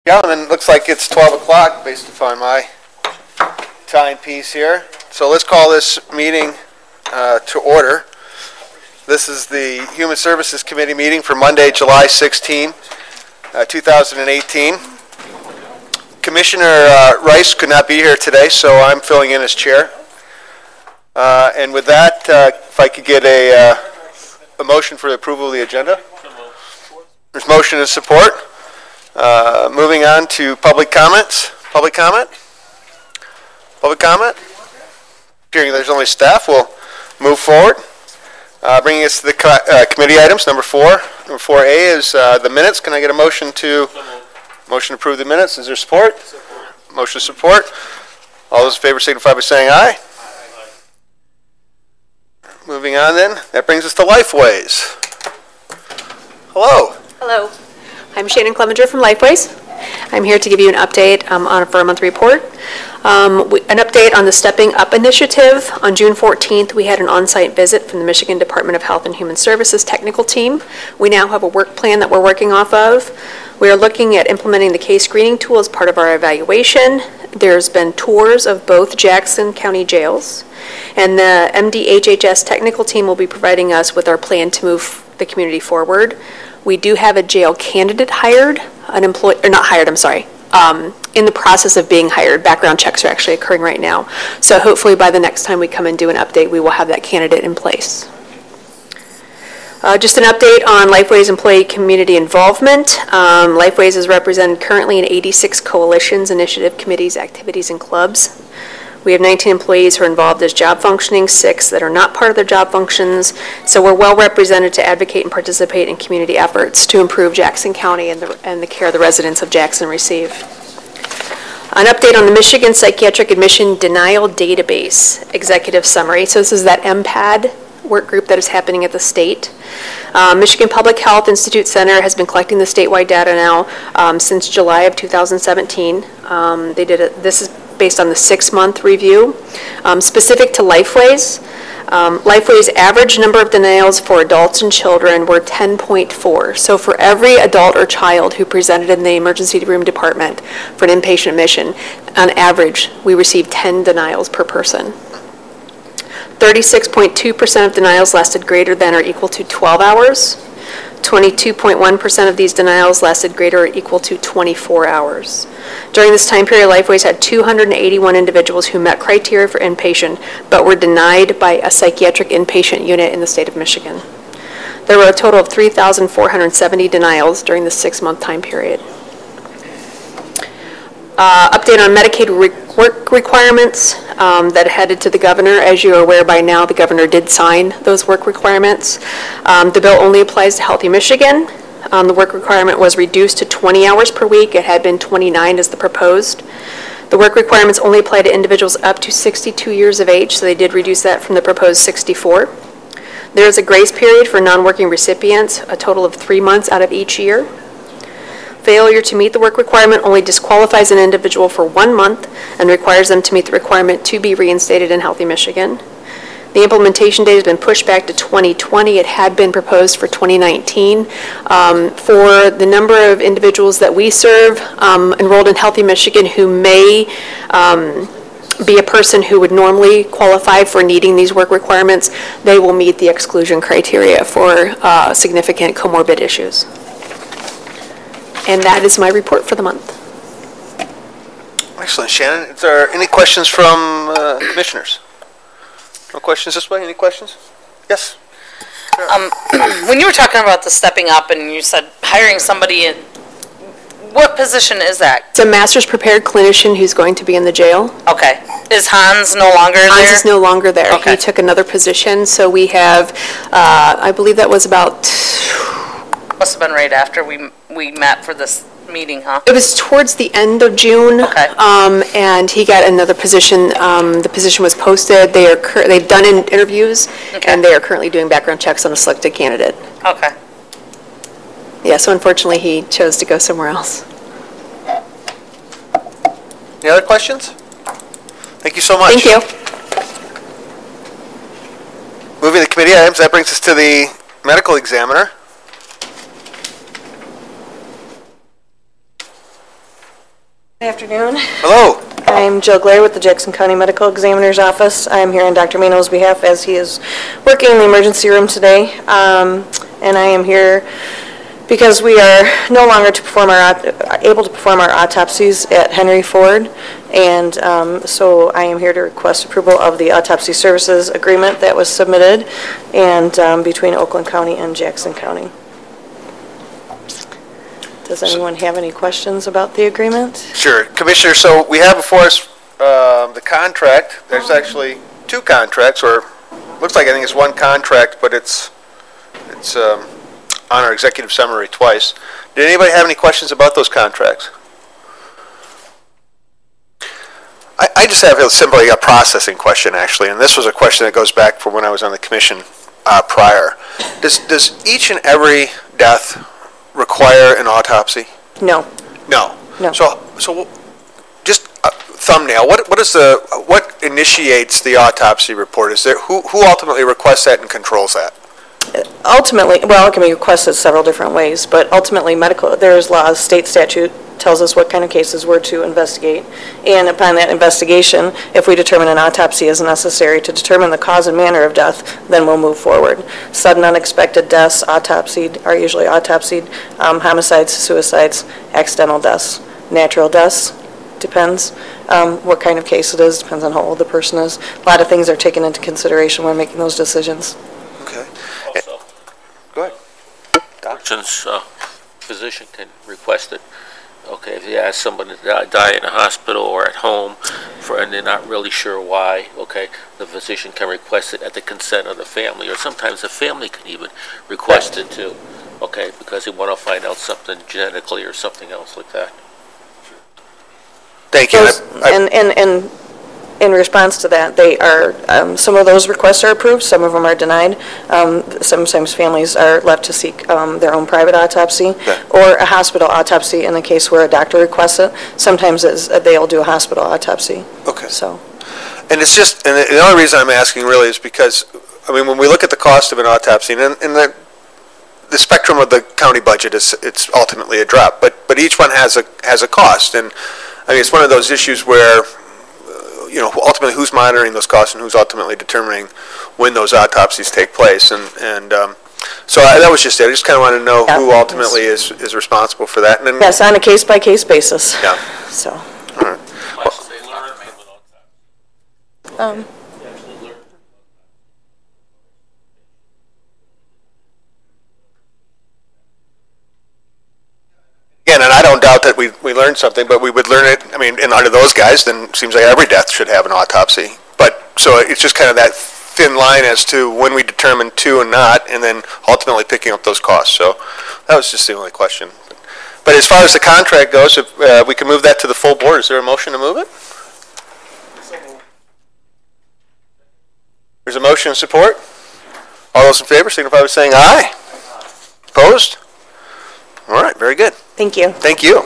Gentlemen, it looks like it's 12 o'clock based upon my timepiece here. So let's call this meeting to order. This is the Human Services Committee meeting for Monday, July 16, 2018. Commissioner Rice could not be here today, so I'm filling in as chair. And with that, if I could get a motion for the approval of the agenda. There's motion and support. Moving on to public comments. Public comment? Public comment? Hearing there's only staff, we'll move forward. Bringing us to the committee items, number 4. Number 4A is the minutes. Can I get a motion to approve the minutes? Is there support? Motion support. All those in favor signify by saying aye. Moving on then, that brings us to Lifeways. Hello. Hello. I'm Shannon Clevenger from Lifeways. I'm here to give you an update for a monthly report. An update on the Stepping Up initiative. On June 14th, we had an on-site visit from the Michigan Department of Health and Human Services technical team. We now have a work plan that we're working off of. We are looking at implementing the case screening tool as part of our evaluation. There's been tours of both Jackson County jails, and the MDHHS technical team will be providing us with our plan to move the community forward. We do have a jail candidate hired, in the process of being hired. Background checks are actually occurring right now. So hopefully by the next time we come and do an update, we will have that candidate in place. Just an update on Lifeways employee community involvement. Lifeways is represented currently in 86 coalitions, initiative committees, activities, and clubs. We have 19 employees who are involved as job functioning, 6 that are not part of their job functions. So we're well represented to advocate and participate in community efforts to improve Jackson County and the care the residents of Jackson receive. An update on the Michigan Psychiatric Admission Denial Database Executive Summary. So this is that MPAD work group that is happening at the state. Michigan Public Health Institute Center has been collecting the statewide data now since July of 2017. This is based on the 6-month review. Specific to Lifeways, Lifeways' average number of denials for adults and children were 10.4. So for every adult or child who presented in the emergency room department for an inpatient admission, on average, we received 10 denials per person. 36.2% of denials lasted greater than or equal to 12 hours. 22.1% of these denials lasted greater or equal to 24 hours. During this time period, Lifeways had 281 individuals who met criteria for inpatient but were denied by a psychiatric inpatient unit in the state of Michigan. There were a total of 3,470 denials during the 6-month time period. Update on Medicaid work requirements that headed to the governor. As you are aware by now, the governor did sign those work requirements. The bill only applies to Healthy Michigan. The work requirement was reduced to 20 hours per week. It had been 29 as the proposed. The work requirements only apply to individuals up to 62 years of age, so they did reduce that from the proposed 64. There is a grace period for non-working recipients, a total of 3 months out of each year. Failure to meet the work requirement only disqualifies an individual for 1 month and requires them to meet the requirement to be reinstated in Healthy Michigan. The implementation date has been pushed back to 2020. It had been proposed for 2019. For the number of individuals that we serve enrolled in Healthy Michigan who may be a person who would normally qualify for needing these work requirements, they will meet the exclusion criteria for significant comorbid issues. And that is my report for the month. Excellent, Shannon. Is there any questions from commissioners? No questions this way? Any questions? Yes. When you were talking about the stepping up and you said hiring somebody in, what position is that? It's a master's prepared clinician who's going to be in the jail. Okay. Is Hans no longer there? Hans is no longer there. Okay. He took another position. So we have, I believe that was about... Must have been right after we met for this meeting, huh? It was towards the end of June. Okay. And he got another position. The position was posted. They've done interviews, okay, and they are currently doing background checks on a selected candidate. Okay. Yeah, so unfortunately he chose to go somewhere else. Any other questions? Thank you so much. Thank you. Moving to committee items, that brings us to the medical examiner. Good afternoon. Hello. I'm Jill Glare with the Jackson County Medical Examiner's Office. I'm here on Dr. Mano's behalf as he is working in the emergency room today. And I am here because we are no longer able to perform our autopsies at Henry Ford. And so I am here to request approval of the autopsy services agreement that was submitted and between Oakland County and Jackson County. Does anyone have any questions about the agreement? Sure. Commissioner, so we have before us the contract. There's actually two contracts, or looks like I think it's one contract, but it's on our executive summary twice. Did anybody have any questions about those contracts? I just have simply a processing question, actually, and this was a question that goes back from when I was on the commission prior. Does each and every death require an autopsy? No. No. No. So just a thumbnail. What initiates the autopsy report? Is there who ultimately requests that and controls that? Ultimately, well, it can be requested several different ways, but ultimately there's laws, state statute tells us what kind of cases we're to investigate. And upon that investigation, if we determine an autopsy is necessary to determine the cause and manner of death, then we'll move forward. Sudden unexpected deaths are usually autopsied. Homicides, suicides, accidental deaths, natural deaths, depends what kind of case it is, depends on how old the person is. A lot of things are taken into consideration when making those decisions. Okay. Also, Go ahead. since physician can request it, okay, if they ask someone to die in a hospital or at home, and they're not really sure why, okay, the physician can request it at the consent of the family, or sometimes the family can even request it too, okay, because they want to find out something genetically or something else like that. Thank you. And in response to that, they are, some of those requests are approved, some of them are denied. Sometimes families are left to seek their own private autopsy or a hospital autopsy in the case where a doctor requests it. Sometimes they'll do a hospital autopsy. Okay. So. And it's just, and the only reason I'm asking really is because, I mean, when we look at the cost of an autopsy, and the spectrum of the county budget it's ultimately a drop, but each one has a cost, and I mean it's one of those issues where ultimately who's monitoring those costs and who's ultimately determining when those autopsies take place, and so that was just it. I just kind of wanted to know who ultimately is responsible for that. And then, yes, on a case-by-case basis. Yeah. So. All right. Again, and I don't doubt that we learned something, but we would learn it, I mean, and under those guys, then it seems like every death should have an autopsy. But, so it's just kind of that thin line as to when we determine to and not, and then ultimately picking up those costs. So that was just the only question. But as far as the contract goes, if we can move that to the full board, is there a motion to move it? There's a motion of support. All those in favor signify by saying aye. Opposed? All right, very good. Thank you. Thank you.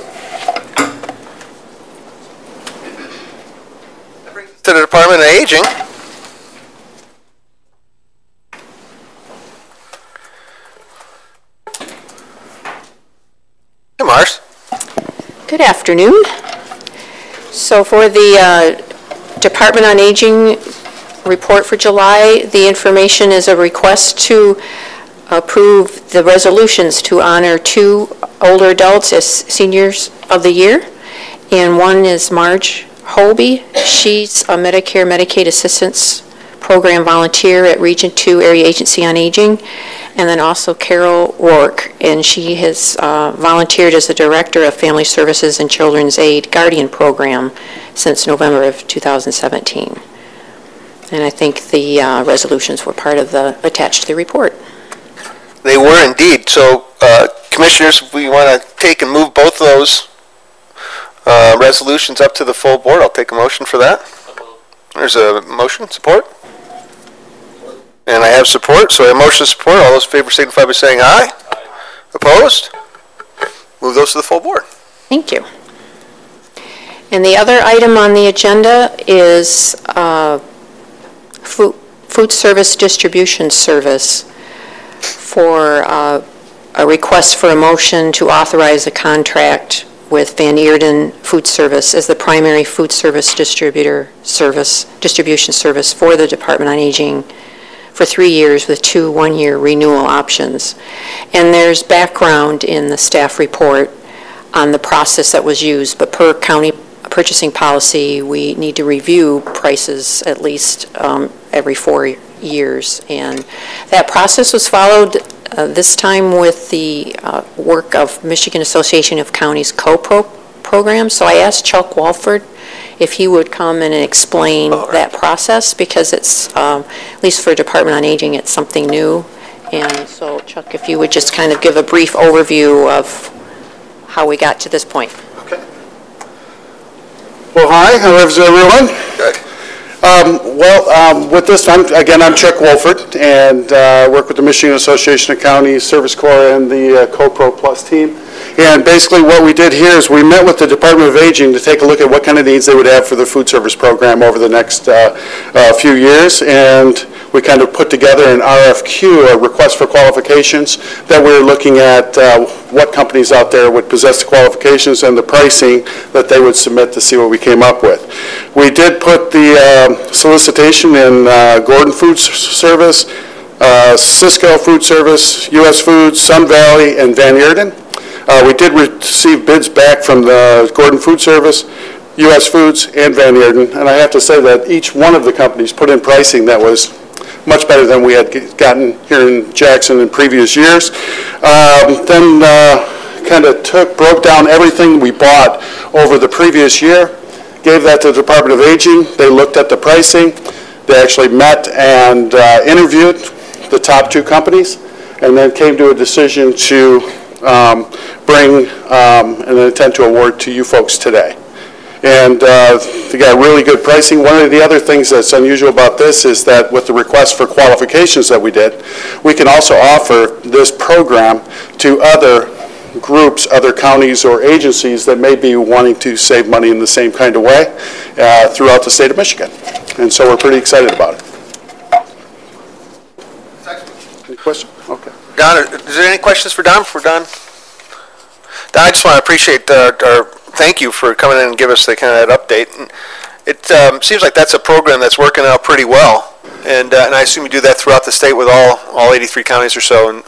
That brings us to the Department of Aging. Hey, Mars. Good afternoon. So for the Department on Aging report for July, the information is a request to approve the resolutions to honor 2 older adults as seniors of the year. And one is Marge Holby. She's a Medicare Medicaid Assistance Program volunteer at Region 2 Area Agency on Aging. And then also Carol Rourke, and she has volunteered as the Director of Family Services and Children's Aid Guardian Program since November of 2017. And I think the resolutions were part of the attached to the report. They were indeed. So, Commissioners, if we want to take and move both of those resolutions up to the full board, I'll take a motion for that. There's a motion. Support? And I have support. So I have motion support. All those in favor signify by saying aye. Opposed? Move those to the full board. Thank you. And the other item on the agenda is food service distribution service for a request for a motion to authorize a contract with Van Eerden Food Service as the primary food service distribution service for the Department on Aging for 3 years with 2 one-year renewal options. And there's background in the staff report on the process that was used, but per county purchasing policy, we need to review prices at least every 4 years. And that process was followed this time with the work of Michigan Association of Counties co-pro program. So I asked Chuck Walford if he would come and explain that process, because it's, at least for Department on Aging, it's something new. And so, Chuck, if you would just kind of give a brief overview of how we got to this point. Okay. Well, hi, how is everyone? Good. With this time, again, I'm Chuck Wolford, and work with the Michigan Association of Counties Service Corps and the CoPro Plus team. And basically what we did here is we met with the Department of Aging to take a look at what kind of needs they would have for the food service program over the next few years. And we kind of put together an RFQ, a request for qualifications, that we're looking at what companies out there would possess the qualifications and the pricing that they would submit to see what we came up with. We did put the solicitation in Gordon Food Service, Cisco Food Service, U.S. Foods, Sun Valley, and Van Eerden. We did receive bids back from the Gordon Food Service, U.S. Foods, and Van Eerden, and I have to say that each one of the companies put in pricing that was much better than we had gotten here in Jackson in previous years. Then kind of broke down everything we bought over the previous year, gave that to the Department of Aging. They looked at the pricing. They actually met and interviewed the top 2 companies, and then came to a decision to bring an intent to award to you folks today. And they got really good pricing. One of the other things that's unusual about this is that with the request for qualifications that we did, we can also offer this program to other groups, other counties or agencies that may be wanting to save money in the same kind of way throughout the state of Michigan. And so we're pretty excited about it. Any questions? Okay. Don, is there any questions for Don? Don, I just want to appreciate our thank you for coming in and give us the kind of that update. And it seems like that's a program that's working out pretty well, and I assume you do that throughout the state with all 83 counties or so. And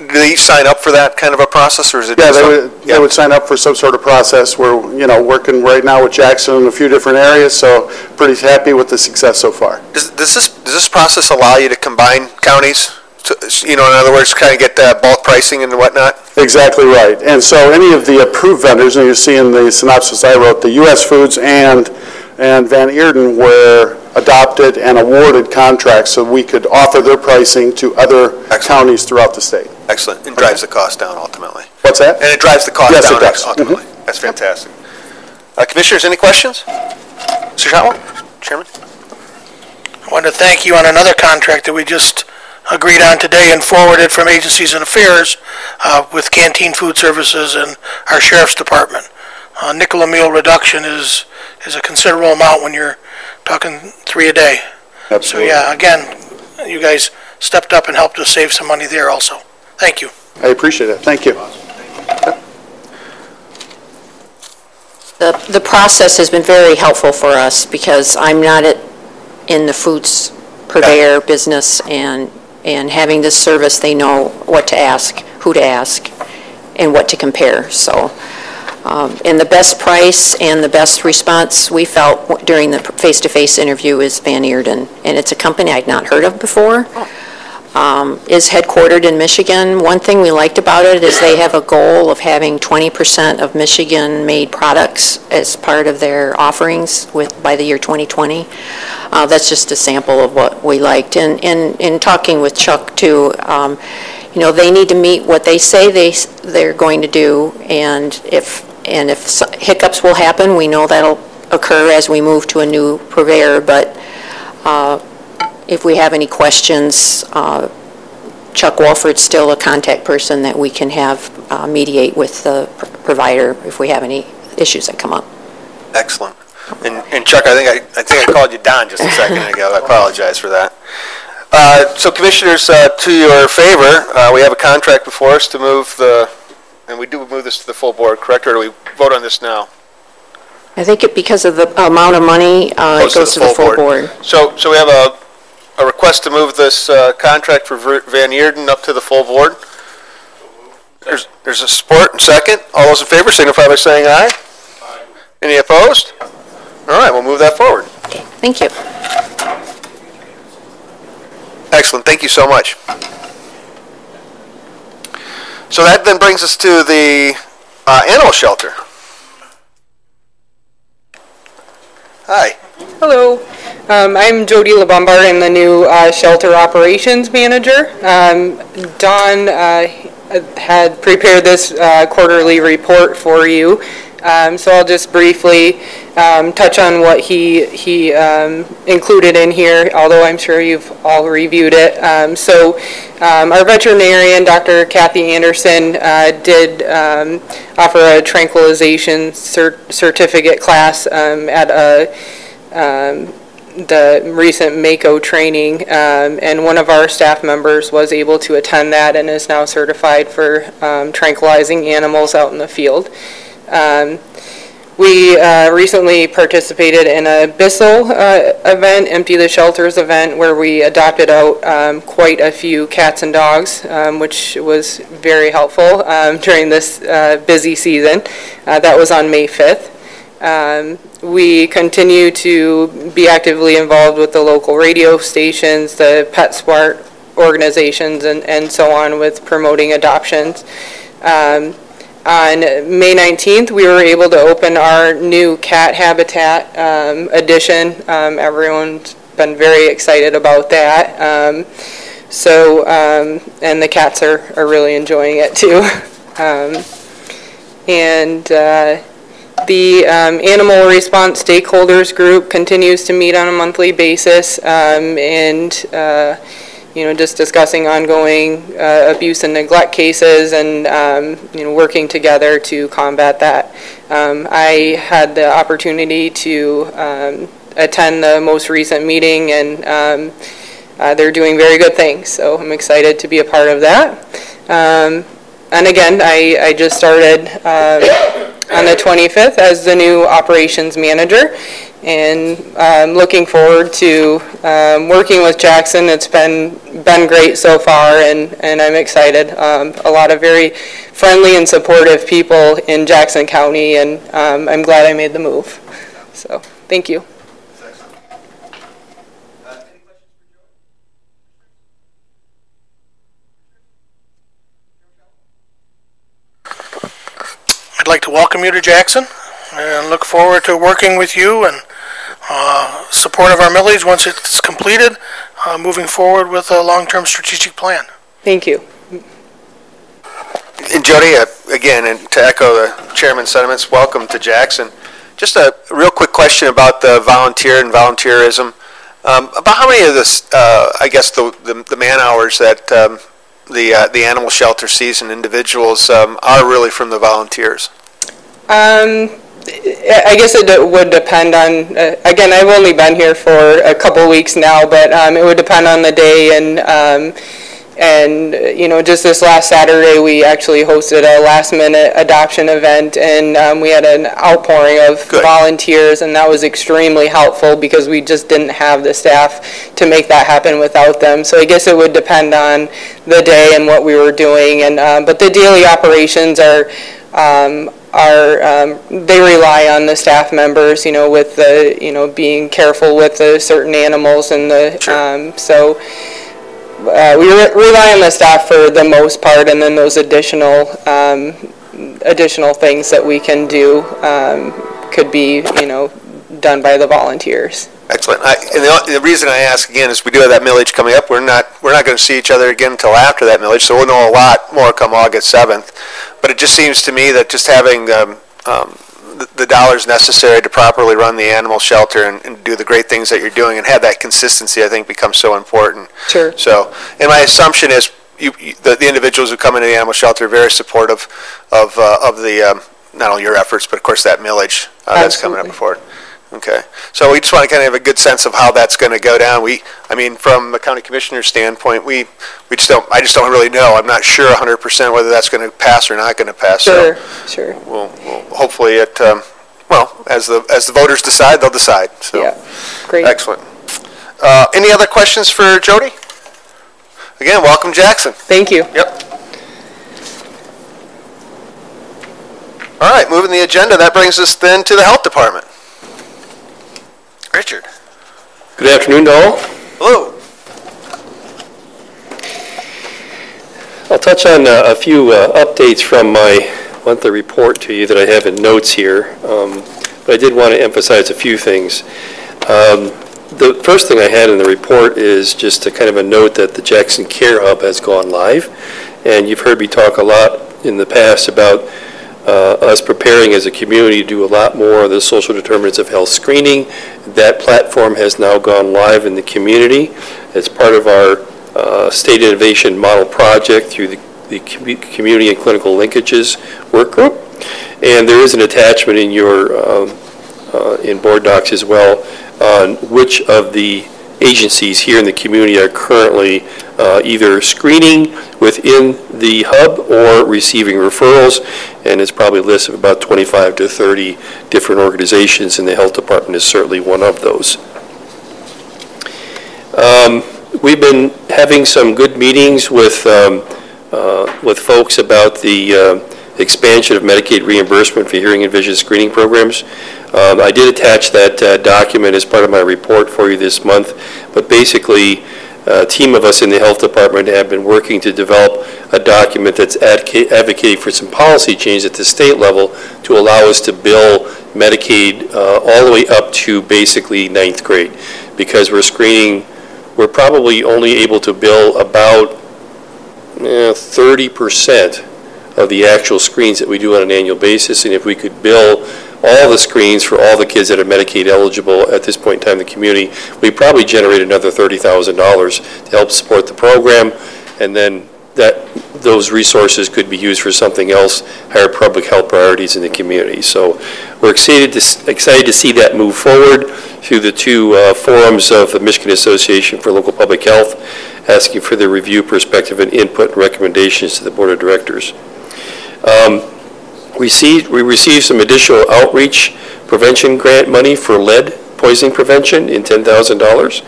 do they each sign up for that kind of a process, or is it? Yeah, they would sign up for some sort of process. We're working right now with Jackson in a few different areas, so pretty happy with the success so far. Does this process allow you to combine counties? In other words, kind of get bulk pricing and whatnot? Exactly right. And so any of the approved vendors, and you see in the synopsis I wrote, the U.S. Foods and Van Eerden were adopted and awarded contracts so we could offer their pricing to other counties throughout the state. Excellent. And drives the cost down ultimately. What's that? And it drives the cost down ultimately. Mm-hmm. That's fantastic. Commissioners, any questions? Mr. Shotwell? Chairman? I want to thank you on another contract that we just agreed on today and forwarded from Agencies and Affairs with Canteen Food Services and our Sheriff's Department. Nickel a meal reduction is a considerable amount when you're talking 3 a day. Absolutely. So yeah, again, you guys stepped up and helped us save some money there also. Thank you. I appreciate it. Thank you. The process has been very helpful for us because I'm not in the foods purveyor business, and having this service, they know what to ask, who to ask, and what to compare. So, and the best price and the best response we felt during the face-to-face interview is Van Eerden, and it's a company I'd not heard of before. Is headquartered in Michigan. One thing we liked about it is they have a goal of having 20% of Michigan-made products as part of their offerings by the year 2020. That's just a sample of what we liked. And in talking with Chuck too, they need to meet what they say they're going to do, and if hiccups will happen, we know that'll occur as we move to a new purveyor, but if we have any questions, Chuck Walford's still a contact person that we can have mediate with the provider if we have any issues that come up. Excellent. And Chuck, I think I called you Don just a second ago. I apologize for that. So commissioners, to your favor, we have a contract before us to move and we do move this to the full board, correct? Or do we vote on this now? I think because of the amount of money, it goes to the full board. So we have a request to move this contract for Van Eerden up to the full board. There's a support and second. All those in favor signify by saying aye. Aye. Any opposed? All right, we'll move that forward. Okay, thank you. Excellent, thank you so much. So that then brings us to the animal shelter. Hi. Hello, I'm Jody LeBombard. I'm the new shelter operations manager. Don had prepared this quarterly report for you, so I'll just briefly touch on what he included in here, although I'm sure you've all reviewed it. Our veterinarian, Dr. Kathy Anderson, did offer a tranquilization certificate class at the recent Mako training, and one of our staff members was able to attend that and is now certified for tranquilizing animals out in the field. We recently participated in a Bissell event, Empty the Shelters event, where we adopted out quite a few cats and dogs, which was very helpful during this busy season. That was on May 5th. We continue to be actively involved with the local radio stations, the PetSmart organizations, and so on with promoting adoptions. On May 19th, we were able to open our new cat habitat addition. Everyone's been very excited about that. And the cats are really enjoying it too. The Animal Response Stakeholders Group continues to meet on a monthly basis, just discussing ongoing abuse and neglect cases and working together to combat that. I had the opportunity to attend the most recent meeting, and they're doing very good things, so I'm excited to be a part of that. And again, I just started on the 25th as the new operations manager, and I'm looking forward to working with Jackson. It's been great so far, and I'm excited. A lot of very friendly and supportive people in Jackson County, and I'm glad I made the move. So, thank you. I'd like to welcome you to Jackson and look forward to working with you and support of our millage once it's completed, moving forward with a long-term strategic plan. Thank you. And Jody, again, and to echo the chairman's sentiments, welcome to Jackson. Just a real quick question about the volunteer and volunteerism. About how many of this, I guess, the man hours that the animal shelter sees in individuals are really from the volunteers? I guess it would depend on, again, I've only been here for a couple weeks now, but it would depend on the day, and just this last Saturday we actually hosted a last minute adoption event, and we had an outpouring of volunteers, and that was extremely helpful because we just didn't have the staff to make that happen without them. So I guess it would depend on the day and what we were doing, and but the daily operations they rely on the staff members, with the, being careful with the certain animals and the, sure. We rely on the staff for the most part, and then those additional things that we can do could be, done by the volunteers. Excellent. And the reason I ask again is we do have that millage coming up. We're not going to see each other again until after that millage, so we'll know a lot more come August 7th. But it just seems to me that just having the dollars necessary to properly run the animal shelter and do the great things that you're doing and have that consistency, I think, becomes so important. Sure. So, and my assumption is the individuals who come into the animal shelter are very supportive of the not only your efforts, but of course that millage that's coming up before. Okay. So we just want to kind of have a good sense of how that's going to go down. I mean, from the county commissioner's standpoint, I just don't really know. I'm not sure 100% whether that's going to pass or not going to pass. Sure, so sure. We'll hopefully as the voters decide, they'll decide. So. Yeah, great. Excellent. Any other questions for Jody? Again, welcome, Jackson. Thank you. Yep. All right, moving the agenda, that brings us then to the Health Department. Richard. Good afternoon to all. Hello. I'll touch on a few updates from my monthly report to you that I have in notes here, but I did want to emphasize a few things. The first thing I had in the report is just a kind of a note that the Jackson Care Hub has gone live, and you've heard me talk a lot in the past about us preparing as a community to do a lot more of the social determinants of health screening. That platform has now gone live in the community. It's part of our state innovation model project through the community and clinical linkages work group. And there is an attachment in your in board docs as well on which of the agencies here in the community are currently either screening within the hub or receiving referrals, and it's probably a list of about 25 to 30 different organizations, and the health department is certainly one of those. We've been having some good meetings with folks about the expansion of Medicaid reimbursement for hearing and vision screening programs. I did attach that document as part of my report for you this month, but basically a team of us in the health department have been working to develop a document that's advocating for some policy change at the state level to allow us to bill Medicaid all the way up to basically 9th grade, because we're probably only able to bill about 30% of the actual screens that we do on an annual basis, and if we could bill all the screens for all the kids that are Medicaid eligible at this point in time in the community, we probably generate another $30,000 to help support the program, and then those resources could be used for something else, higher public health priorities in the community. So we're excited to see that move forward through the two forums of the Michigan Association for Local Public Health, asking for their review, perspective, and input and recommendations to the Board of Directors. We received some additional outreach prevention grant money for lead poisoning prevention in $10,000,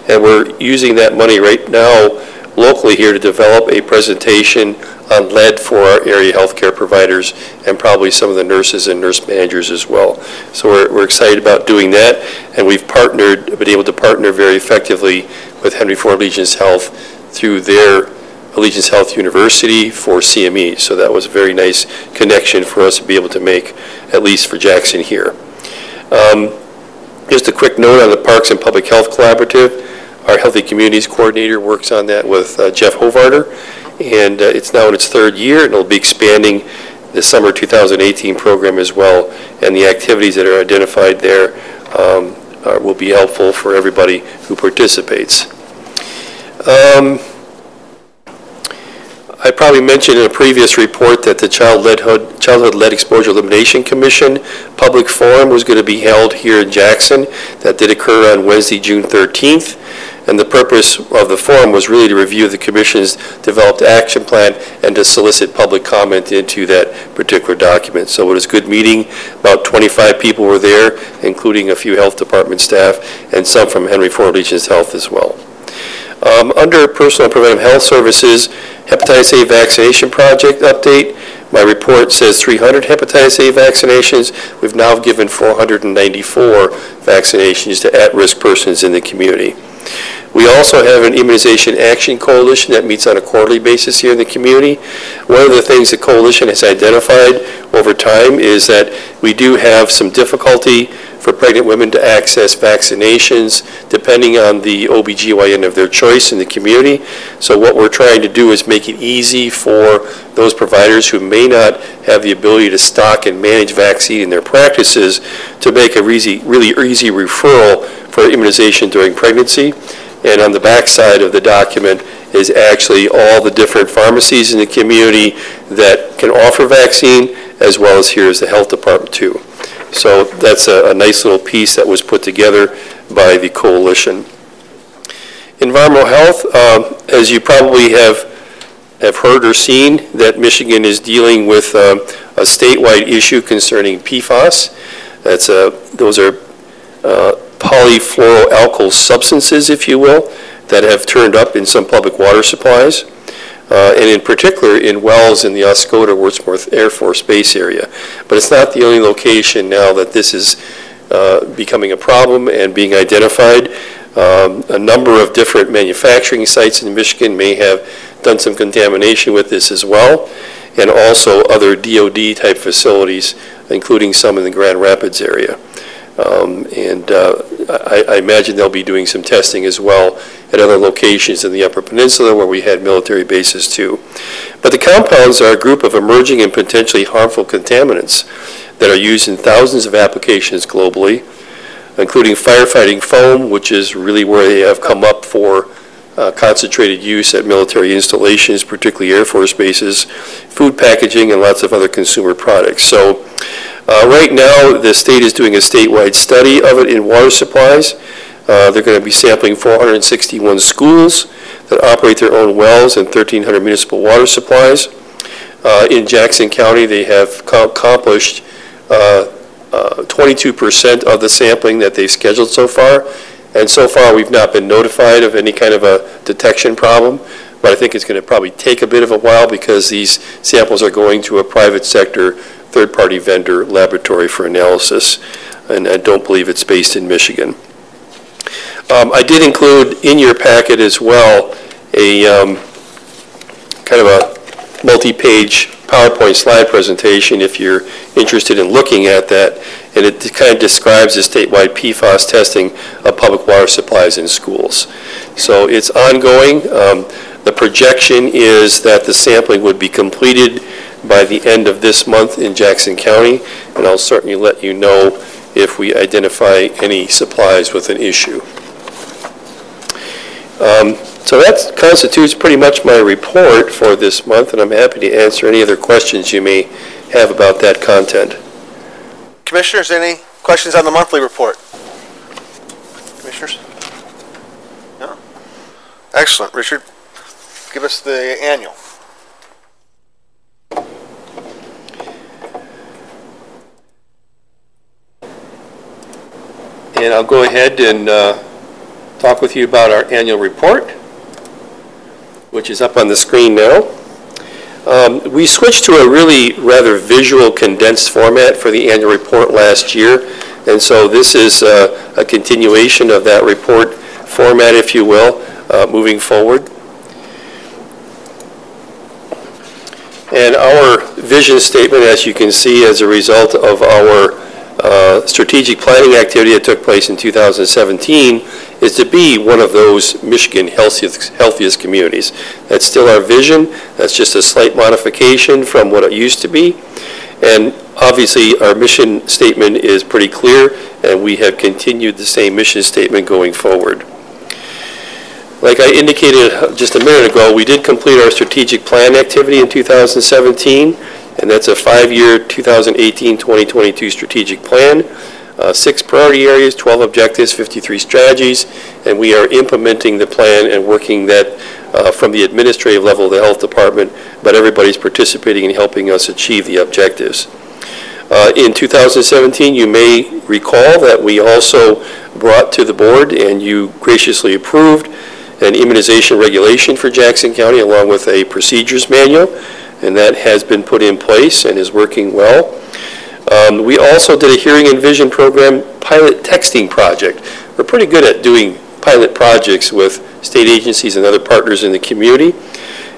and we're using that money right now locally here to develop a presentation on lead for our area healthcare providers and probably some of the nurses and nurse managers as well. So we're excited about doing that, and we've been able to partner very effectively with Henry Ford Allegiance Health through their Allegiance Health University for CME. So that was a very nice connection for us to be able to make, at least for Jackson here. Just a quick note on the Parks and Public Health Collaborative. Our Healthy Communities Coordinator works on that with Jeff Hovarder, and it's now in its third year, and it'll be expanding the summer 2018 program as well, and the activities that are identified there will be helpful for everybody who participates. I probably mentioned in a previous report that the Childhood Lead Exposure Elimination Commission public forum was going to be held here in Jackson. That did occur on Wednesday, June 13th. And the purpose of the forum was really to review the Commission's developed action plan and to solicit public comment into that particular document. So it was a good meeting. About 25 people were there, including a few health department staff and some from Henry Ford Allegiance Health as well. Under Personal and Preventive Health Services, Hepatitis A Vaccination Project update. My report says 300 hepatitis A vaccinations. We've now given 494 vaccinations to at-risk persons in the community. We also have an Immunization Action Coalition that meets on a quarterly basis here in the community. One of the things the coalition has identified over time is that we do have some difficulty for pregnant women to access vaccinations depending on the OBGYN of their choice in the community. So what we're trying to do is make it easy for those providers who may not have the ability to stock and manage vaccine in their practices to make a really easy referral for immunization during pregnancy. And on the back side of the document is actually all the different pharmacies in the community that can offer vaccine, as well as here is the health department too. So that's a nice little piece that was put together by the coalition. Environmental health, as you probably have heard or seen, that Michigan is dealing with a statewide issue concerning PFAS. Those are polyfluoroalkyl substances, if you will, that have turned up in some public water supplies, and in particular in wells in the Oscoda Wordsworth Air Force Base area. But it's not the only location now that this is becoming a problem and being identified. A number of different manufacturing sites in Michigan may have done some contamination with this as well, and also other DOD type facilities, including some in the Grand Rapids area. I imagine they'll be doing some testing as well at other locations in the Upper Peninsula where we had military bases too. But the compounds are a group of emerging and potentially harmful contaminants that are used in thousands of applications globally, including firefighting foam, which is really where they have come up for concentrated use at military installations, particularly Air Force bases, food packaging, and lots of other consumer products. So right now, the state is doing a statewide study of it in water supplies. They're going to be sampling 461 schools that operate their own wells and 1,300 municipal water supplies. In Jackson County, they have accomplished 22% of the sampling that they've scheduled so far. And so far, we've not been notified of any kind of a detection problem, but I think it's going to probably take a bit of a while because these samples are going to a private sector, third-party vendor laboratory for analysis, and I don't believe it's based in Michigan. I did include in your packet as well a kind of a multi-page PowerPoint slide presentation if you're interested in looking at that, and it kind of describes the statewide PFAS testing of public water supplies in schools. So it's ongoing. The projection is that the sampling would be completed by the end of this month in Jackson County, and I'll certainly let you know if we identify any supplies with an issue. So that constitutes pretty much my report for this month, and I'm happy to answer any other questions you may have about that content. Commissioners, any questions on the monthly report? Commissioners? No? Excellent. Richard, give us the annual. And I'll go ahead and talk with you about our annual report, which is up on the screen now. We switched to a really rather visual condensed format for the annual report last year, and so this is a continuation of that report format, if you will, moving forward. And our vision statement, as you can see, as a result of our strategic planning activity that took place in 2017, is to be one of those Michigan healthiest communities. That's still our vision. That's just a slight modification from what it used to be. And obviously our mission statement is pretty clear, and we have continued the same mission statement going forward. Like I indicated just a minute ago, we did complete our strategic plan activity in 2017, and that's a 5-year 2018-2022 strategic plan. 6 priority areas, 12 objectives, 53 strategies, and we are implementing the plan and working that from the administrative level of the health department, but everybody's participating in helping us achieve the objectives. In 2017, you may recall that we also brought to the board, and you graciously approved, an immunization regulation for Jackson County along with a procedures manual, and that has been put in place and is working well. We also did a Hearing and Vision Program pilot texting project. We're pretty good at doing pilot projects with state agencies and other partners in the community,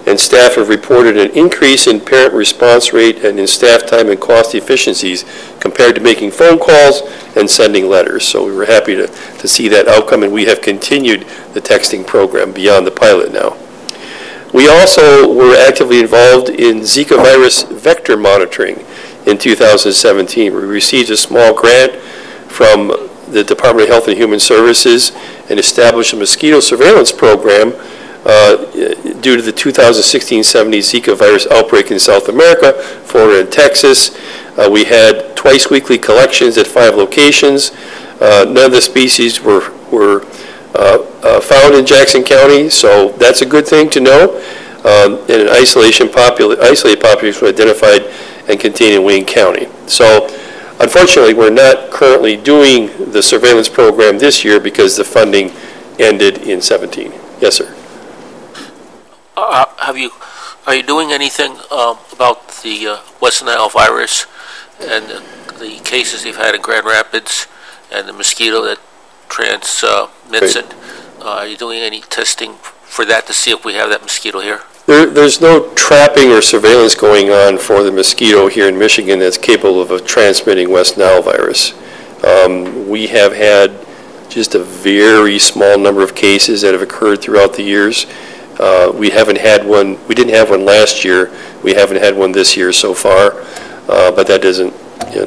and staff have reported an increase in parent response rate and in staff time and cost efficiencies compared to making phone calls and sending letters. So we were happy to see that outcome, and we have continued the texting program beyond the pilot now. We also were actively involved in Zika virus vector monitoring in 2017. We received a small grant from the Department of Health and Human Services and established a mosquito surveillance program due to the 2016-17 Zika virus outbreak in South America, Florida and Texas. We had twice-weekly collections at 5 locations. None of the species were found in Jackson County, so that's a good thing to know. And an isolated population was identified and contained in Wayne County. So unfortunately, we're not currently doing the surveillance program this year because the funding ended in 17. Yes, sir. Are you doing anything about the West Nile virus and the cases they've had in Grand Rapids and the mosquito that transmits it? Are you doing any testing for that to see if we have that mosquito here? There's no trapping or surveillance going on for the mosquito here in Michigan that's capable of transmitting West Nile virus. We have had just a very small number of cases that have occurred throughout the years. We haven't had one, we didn't have one last year, we haven't had one this year so far, but that doesn't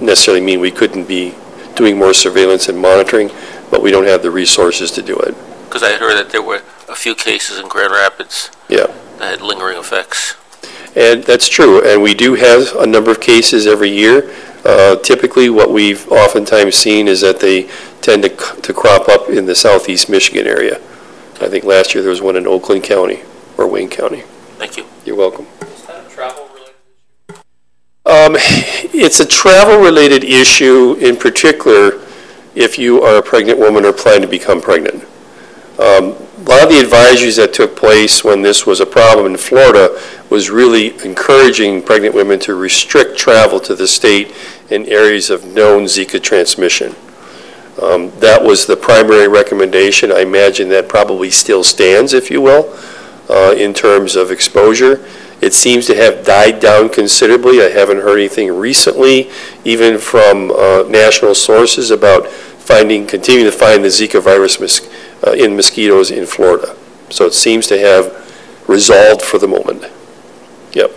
necessarily mean we couldn't be doing more surveillance and monitoring, but we don't have the resources to do it. Because I heard that there were a few cases in Grand Rapids. Yeah. That had lingering effects. And that's true, and we do have a number of cases every year. Typically what we've oftentimes seen is that they tend to crop up in the southeast Michigan area. I think last year there was one in Oakland County or Wayne County. Thank you. You're welcome. Is that a travel-related issue? It's a travel-related issue, in particular if you are a pregnant woman or plan to become pregnant. A lot of the advisories that took place when this was a problem in Florida was really encouraging pregnant women to restrict travel to the state in areas of known Zika transmission. That was the primary recommendation. I imagine that probably still stands, if you will, in terms of exposure. It seems to have died down considerably. I haven't heard anything recently, even from national sources, about continuing to find the Zika virus in mosquitoes in Florida. So it seems to have resolved for the moment. Yep.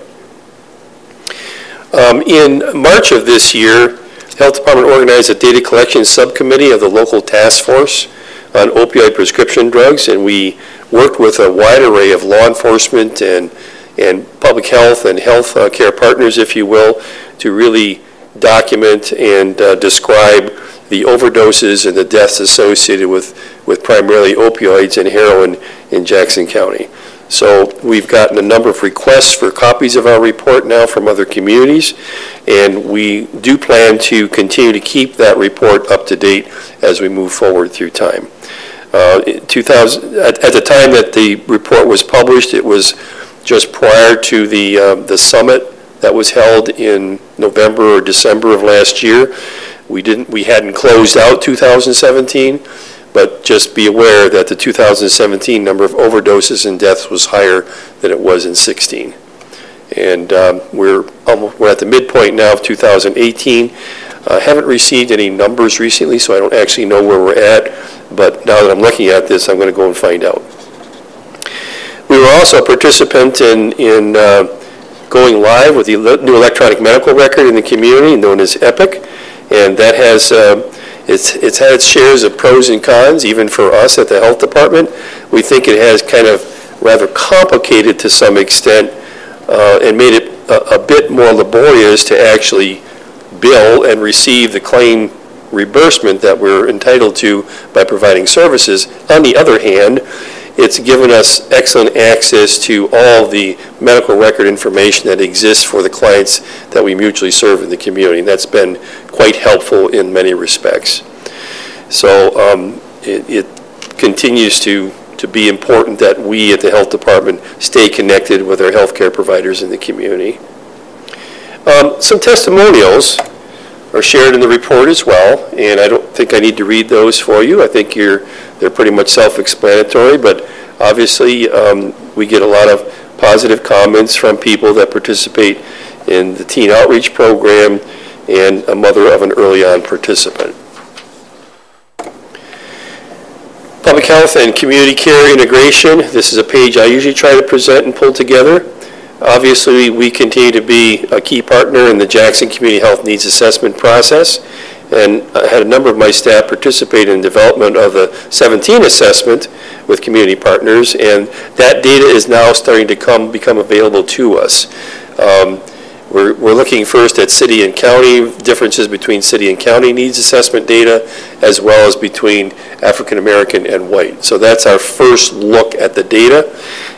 In March of this year, the Health Department organized a data collection subcommittee of the local task force on opioid prescription drugs, and we worked with a wide array of law enforcement and public health and health care partners, if you will, to really document and describe the overdoses and the deaths associated with primarily opioids and heroin in Jackson County. So we've gotten a number of requests for copies of our report now from other communities, and we do plan to continue to keep that report up to date as we move forward through time. At the time that the report was published, it was just prior to the summit that was held in November or December of last year. We hadn't closed out 2017, but just be aware that the 2017 number of overdoses and deaths was higher than it was in 16. And we're at the midpoint now of 2018. Haven't received any numbers recently, so I don't actually know where we're at, but now that I'm looking at this, I'm going to go and find out. We were also a participant in going live with the new electronic medical record in the community known as EPIC, and that has it's had its shares of pros and cons, even for us at the health department. We think it has kind of rather complicated to some extent and made it a bit more laborious to actually bill and receive the claim reimbursement that we're entitled to by providing services. On the other hand, it's given us excellent access to all the medical record information that exists for the clients that we mutually serve in the community. And that's been quite helpful in many respects. So it continues to be important that we at the health department stay connected with our healthcare providers in the community. Some testimonials are shared in the report as well, and I don't think I need to read those for you. I think they're pretty much self-explanatory, but obviously we get a lot of positive comments from people that participate in the teen outreach program and a mother of an early on participant. Public health and community care integration. This is a page I usually try to present and pull together. Obviously, we continue to be a key partner in the Jackson Community Health Needs Assessment process, and I had a number of my staff participate in development of the 17 assessment with community partners, and that data is now starting to become available to us. We're looking first at city and county, differences between city and county needs assessment data, as well as between African American and white. So that's our first look at the data,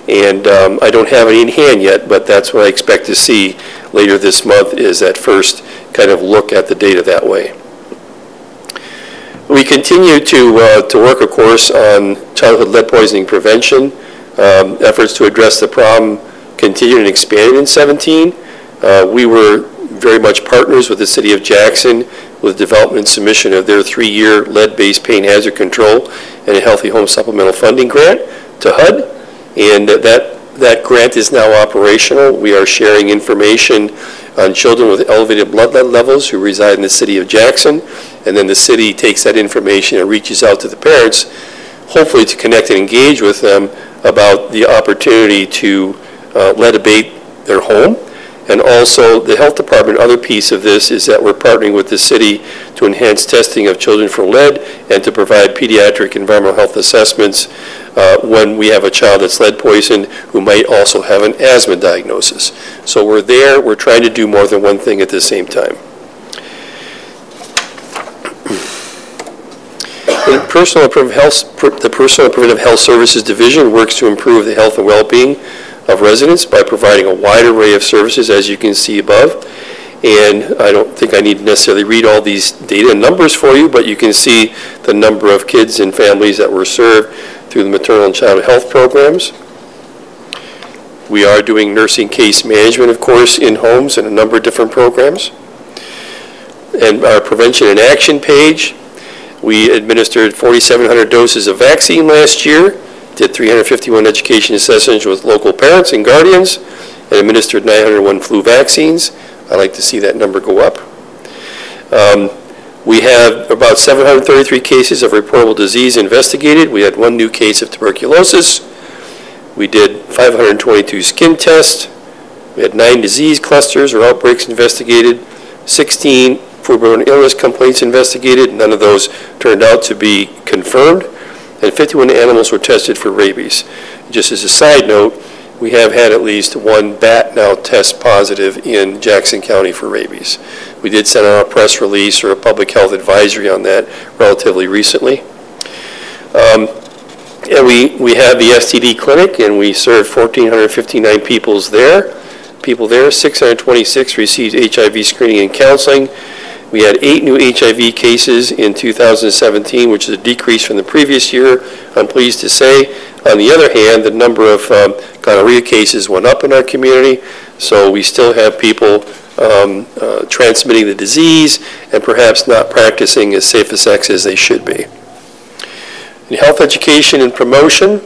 and I don't have any in hand yet, but that's what I expect to see later this month, is that first kind of look at the data that way. We continue to work, of course, on childhood lead poisoning prevention. Efforts to address the problem continued and expanded in 2017. We were very much partners with the City of Jackson with development and submission of their 3-year lead-based pain hazard control and a Healthy Home Supplemental Funding Grant to HUD, and that grant is now operational. We are sharing information on children with elevated blood lead levels who reside in the City of Jackson, and then the city takes that information and reaches out to the parents, hopefully to connect and engage with them about the opportunity to lead abate their home. And also the health department, other piece of this is that we're partnering with the city to enhance testing of children for lead and to provide pediatric environmental health assessments when we have a child that's lead poisoned who might also have an asthma diagnosis. So we're there, we're trying to do more than one thing at the same time. The Personal and Preventive Health Services Division works to improve the health and well-being of residents by providing a wide array of services, as you can see above. And I don't think I need to necessarily read all these data and numbers for you, but you can see the number of kids and families that were served through the maternal and child health programs. We are doing nursing case management, of course, in homes and a number of different programs. And our prevention and action page, we administered 4,700 doses of vaccine last year, did 351 education assessments with local parents and guardians, and administered 901 flu vaccines. I'd like to see that number go up. We have about 733 cases of reportable disease investigated. We had 1 new case of tuberculosis. We did 522 skin tests. We had 9 disease clusters or outbreaks investigated, 16 foodborne illness complaints investigated. None of those turned out to be confirmed. And 51 animals were tested for rabies. Just as a side note, we have had at least 1 bat now test positive in Jackson County for rabies. We did send out a press release or a public health advisory on that relatively recently. And we have the STD clinic, and we served 1,459 people there. 626 received HIV screening and counseling. We had 8 new HIV cases in 2017, which is a decrease from the previous year, I'm pleased to say. On the other hand, the number of gonorrhea cases went up in our community, so we still have people transmitting the disease and perhaps not practicing as safe a sex as they should be. In health education and promotion,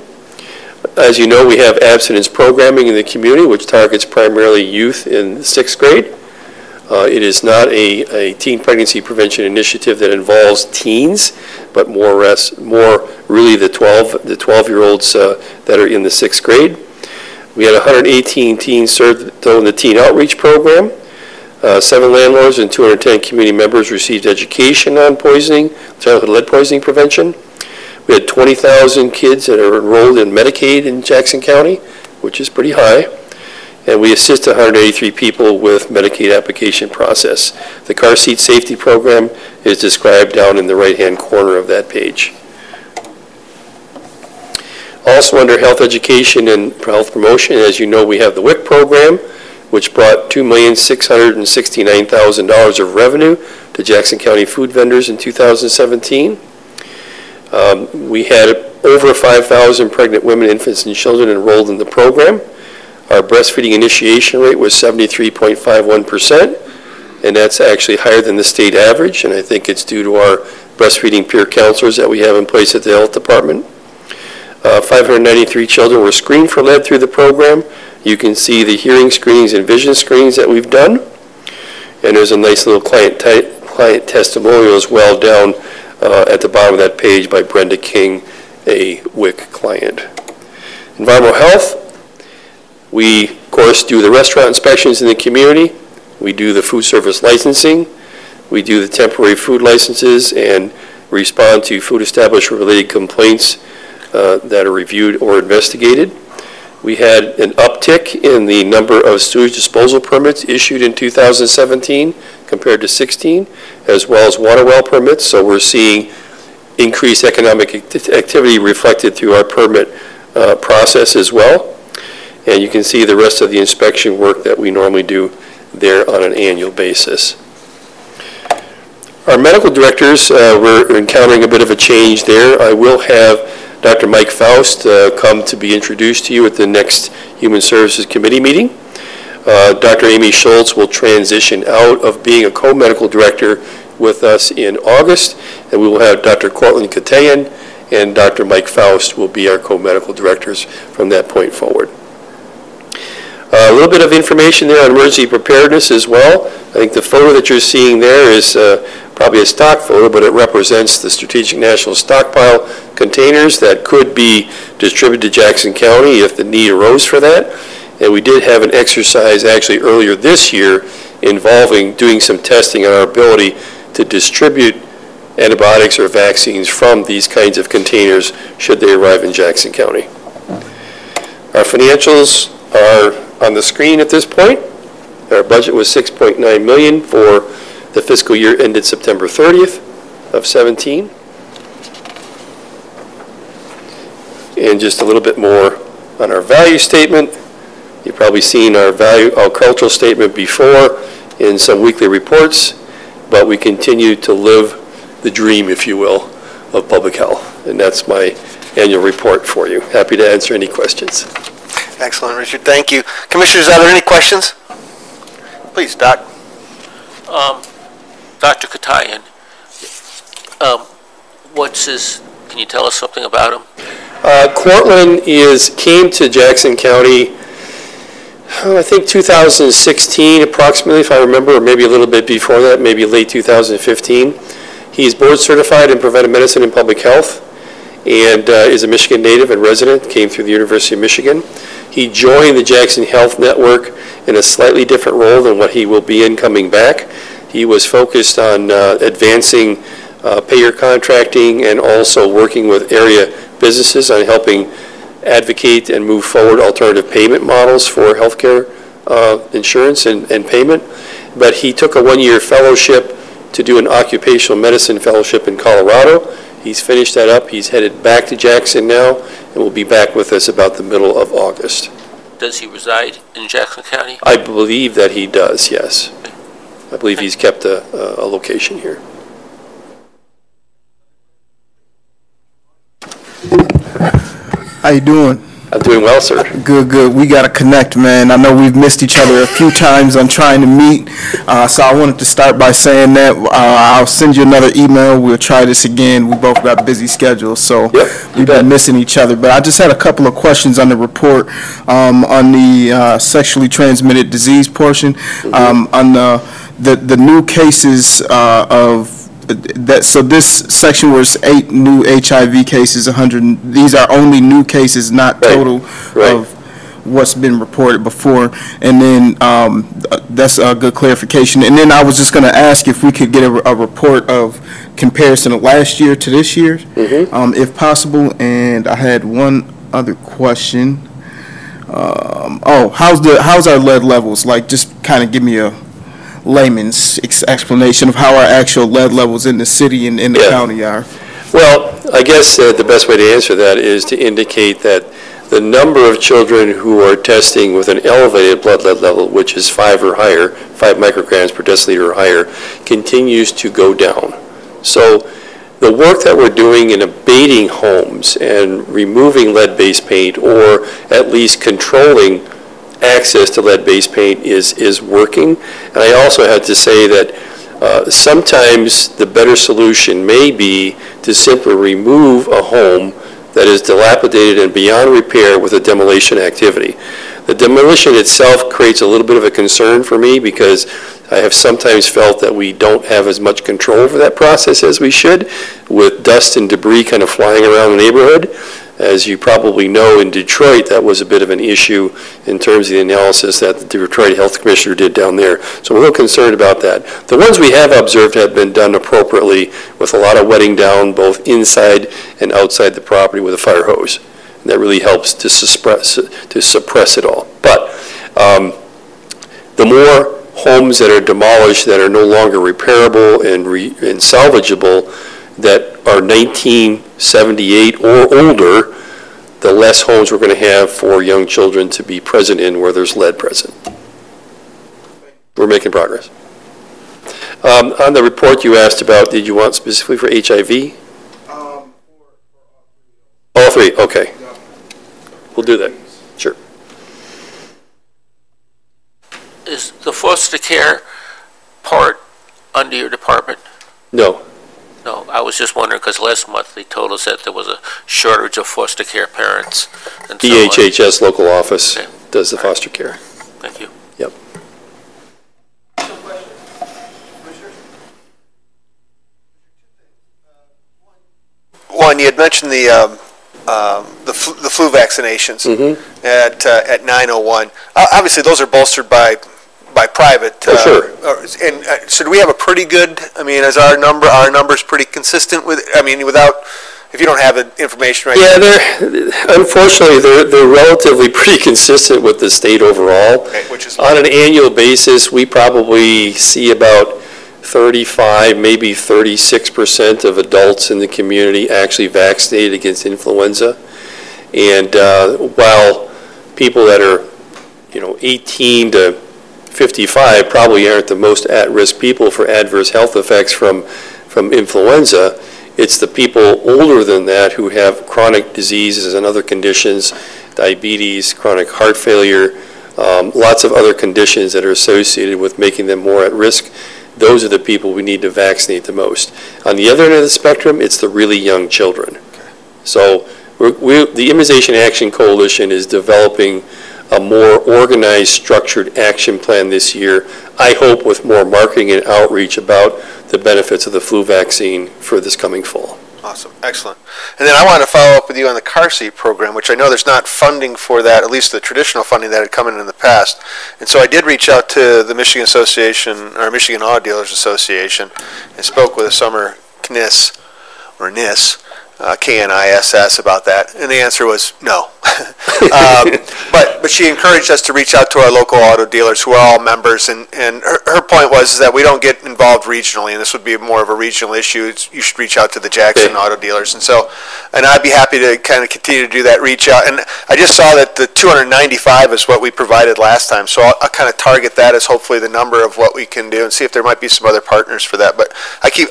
as you know, we have abstinence programming in the community, which targets primarily youth in the 6th grade. It is not a teen pregnancy prevention initiative that involves teens, but more really the 12-year-olds that are in the 6th grade. We had 118 teens served in the teen outreach program. 7 landlords and 210 community members received education on childhood lead poisoning prevention. We had 20,000 kids that are enrolled in Medicaid in Jackson County, which is pretty high. And we assist 183 people with Medicaid application process. The car seat safety program is described down in the right-hand corner of that page. Also under health education and health promotion, as you know, we have the WIC program, which brought $2,669,000 of revenue to Jackson County food vendors in 2017. We had over 5,000 pregnant women, infants, and children enrolled in the program. Our breastfeeding initiation rate was 73.51%, and that's actually higher than the state average, and I think it's due to our breastfeeding peer counselors that we have in place at the health department. 593 children were screened for lead through the program. You can see the hearing screenings and vision screenings that we've done, and there's a nice little client testimonial as well down at the bottom of that page by Brenda King, a WIC client. Environmental health. We, of course, do the restaurant inspections in the community. We do the food service licensing. We do the temporary food licenses and respond to food establishment-related complaints that are reviewed or investigated. We had an uptick in the number of sewage disposal permits issued in 2017 compared to 16, as well as water well permits. So we're seeing increased economic activity reflected through our permit process as well. And you can see the rest of the inspection work that we normally do there on an annual basis. Our medical directors, we're encountering a bit of a change there. I will have Dr. Mike Faust come to be introduced to you at the next Human Services Committee meeting. Dr. Amy Schultz will transition out of being a co-medical director with us in August, and we will have Dr. Cortland Katayan and Dr. Mike Faust will be our co-medical directors from that point forward. A little bit of information there on emergency preparedness as well. I think the photo that you're seeing there is probably a stock photo, but it represents the Strategic National Stockpile containers that could be distributed to Jackson County if the need arose for that. And we did have an exercise actually earlier this year involving doing some testing on our ability to distribute antibiotics or vaccines from these kinds of containers should they arrive in Jackson County. Our financials are on the screen at this point. Our budget was $6.9 million for the fiscal year ended September 30th of 17. And just a little bit more on our value statement. You've probably seen our cultural statement before in some weekly reports, but we continue to live the dream, if you will, of public health. And that's my annual report for you. Happy to answer any questions. Excellent, Richard. Thank you. Commissioners, are there any questions? Please, Doc. Dr. Katayan, can you tell us something about him? Cortland came to Jackson County, I think 2016 approximately, if I remember, or maybe a little bit before that, maybe late 2015. He's board certified in preventive medicine and public health and is a Michigan native and resident, came through the University of Michigan. He joined the Jackson Health Network in a slightly different role than what he will be in coming back. He was focused on advancing payer contracting and also working with area businesses on helping advocate and move forward alternative payment models for healthcare insurance and payment. But he took a one-year fellowship to do an occupational medicine fellowship in Colorado. He's finished that up. He's headed back to Jackson now and will be back with us about the middle of August. Does he reside in Jackson County? I believe that he does, yes. I believe he's kept a location here. How you doing? I'm doing well, sir. Good, good. We got to connect, man. I know we've missed each other a few times on trying to meet, so I wanted to start by saying that I'll send you another email. We'll try this again. We both got busy schedules, so we've been missing each other. But I just had a couple of questions on the report on the sexually transmitted disease portion. On the new cases of that, so this section was 8 new HIV cases, 100. These are only new cases, not total of what's been reported before. And then that's a good clarification. And then I was just going to ask if we could get a report of comparison of last year to this year, if possible. And I had one other question. How's our lead levels? Like, just kind of give me a layman's explanation of how our actual lead levels in the city and in the county are. Well, I guess the best way to answer that is to indicate that the number of children who are testing with an elevated blood lead level, which is 5 or higher, 5 micrograms per deciliter or higher, continues to go down. So the work that we're doing in abating homes and removing lead-based paint, or at least controlling access to lead-based paint, is working. And I also had to say that sometimes the better solution may be to simply remove a home that is dilapidated and beyond repair with a demolition activity. The demolition itself creates a little bit of a concern for me because I have sometimes felt that we don't have as much control over that process as we should, with dust and debris kind of flying around the neighborhood. As you probably know, in Detroit, that was a bit of an issue in terms of the analysis that the Detroit Health Commissioner did down there. So I'm a little concerned about that. The ones we have observed have been done appropriately with a lot of wetting down both inside and outside the property with a fire hose. And that really helps to suppress it all. But the more homes that are demolished that are no longer repairable and salvageable, that are 1978 or older, the less homes we're going to have for young children to be present in where there's lead present. We're making progress. On the report you asked about, did you want specifically for HIV? All three, okay. We'll do that, sure. Is the foster care part under your department? No. No, I was just wondering, because last month they told us that there was a shortage of foster care parents. And so on. DHHS local office does the foster care. Thank you. Yep. One, you had mentioned the flu vaccinations at 901. Obviously, those are bolstered by private. Sure. And so do we have a pretty good, I mean, is our numbers pretty consistent with, I mean, without, if you don't have the information right now. Yeah, unfortunately, they're relatively pretty consistent with the state overall. Okay, which is on an annual basis, we probably see about 35, maybe 36% of adults in the community actually vaccinated against influenza. And while people that are, 18 to 55 probably aren't the most at-risk people for adverse health effects from influenza, it's the people older than that who have chronic diseases and other conditions, diabetes, chronic heart failure, lots of other conditions that are associated with making them more at risk. Those are the people we need to vaccinate the most. On the other end of the spectrum, it's the really young children. Okay. So the Immunization Action Coalition is developing a more organized, structured action plan this year, I hope with more marketing and outreach about the benefits of the flu vaccine for this coming fall. Awesome, excellent. And then I want to follow up with you on the car seat program, which I know there's not funding for that, at least the traditional funding that had come in the past. And so I did reach out to the Michigan Association, or Michigan Auto Dealers Association, and spoke with a Summer Kniss, or Niss, K-N-I-S-S, about that, and the answer was no. But she encouraged us to reach out to our local auto dealers who are all members, and her point was that we don't get involved regionally, and this would be more of a regional issue. You should reach out to the Jackson auto dealers, and I'd be happy to kind of continue to do that reach out. And I just saw that the 295 is what we provided last time, so I'll kind of target that as hopefully the number of what we can do, and see if there might be some other partners for that. But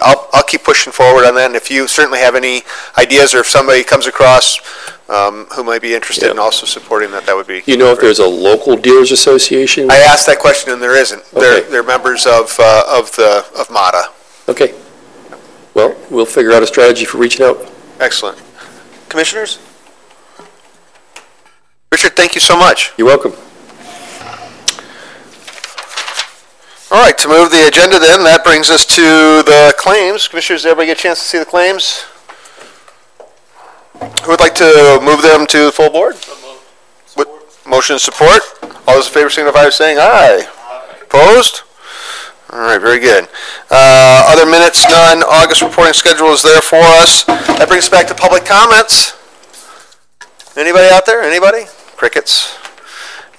I'll keep pushing forward on that, and if you certainly have any ideas, or if somebody comes across who might be interested in also supporting that, that would be. You know if there's a local dealers association? I asked that question and there isn't. Okay. They're members of MATA. Okay. Well, we'll figure out a strategy for reaching out. Excellent. Commissioners? Richard, thank you so much. You're welcome. All right, to move the agenda then, that brings us to the claims. Commissioners, did everybody get a chance to see the claims? Who would like to move them to the full board? With motion and support. All those in favor signify by saying aye. Opposed? All right, very good. Other minutes, none. August reporting schedule is there for us. That brings us back to public comments. Anybody out there? Anybody? Crickets.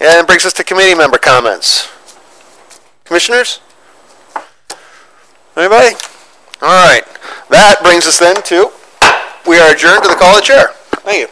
And it brings us to committee member comments. Commissioners? Anybody? All right. That brings us then to, we are adjourned to the call of the chair. Thank you.